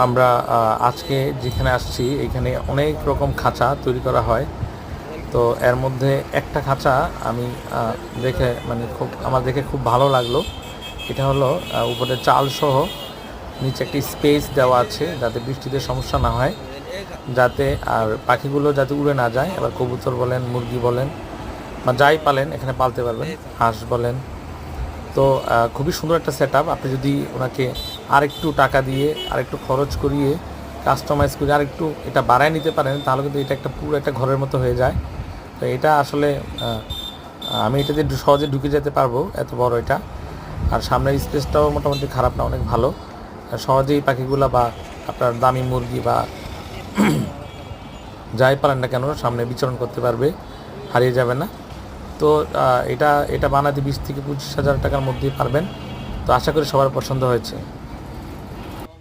আমরা আজকে যেখানে আসছি এখানে অনেক রকম খাঁচা তৈরি করা হয়। তো এর মধ্যে একটা খাঁচা আমি দেখে মানে আমার দেখে খুব ভালো লাগলো। এটা হলো উপরে চাল সহ নিচে একটি স্পেস দেওয়া আছে যাতে বৃষ্টিতে সমস্যা না হয়, যাতে আর পাখিগুলো যাতে উড়ে না যায়। এবার কবুতর বলেন, মুরগি বলেন বা যাই পালেন এখানে পালতে পারবেন, হাঁস বলেন। তো খুবই সুন্দর একটা সেট আপ। আপনি যদি ওনাকে আরেকটু টাকা দিয়ে আরেকটু খরচ করিয়ে কাস্টমাইজ করে আরেকটু এটা বাড়ায় নিতে পারেন তাহলে কিন্তু এটা একটা পুরো একটা ঘরের মতো হয়ে যায়। তো এটা আসলে আমি এটাতে সহজে ঢুকে যেতে পারবো, এত বড় এটা। আর সামনের স্পেসটাও মোটামুটি খারাপ না, অনেক ভালো। সহজেই পাখিগুলা বা আপনার দামি মুরগি বা যাই পারেন না কেন সামনে বিচরণ করতে পারবে, হারিয়ে যাবে না। তো এটা এটা বানাতে 20 থেকে 25 হাজার টাকার মধ্যেই পারবেন। তো আশা করি সবার পছন্দ হয়েছে।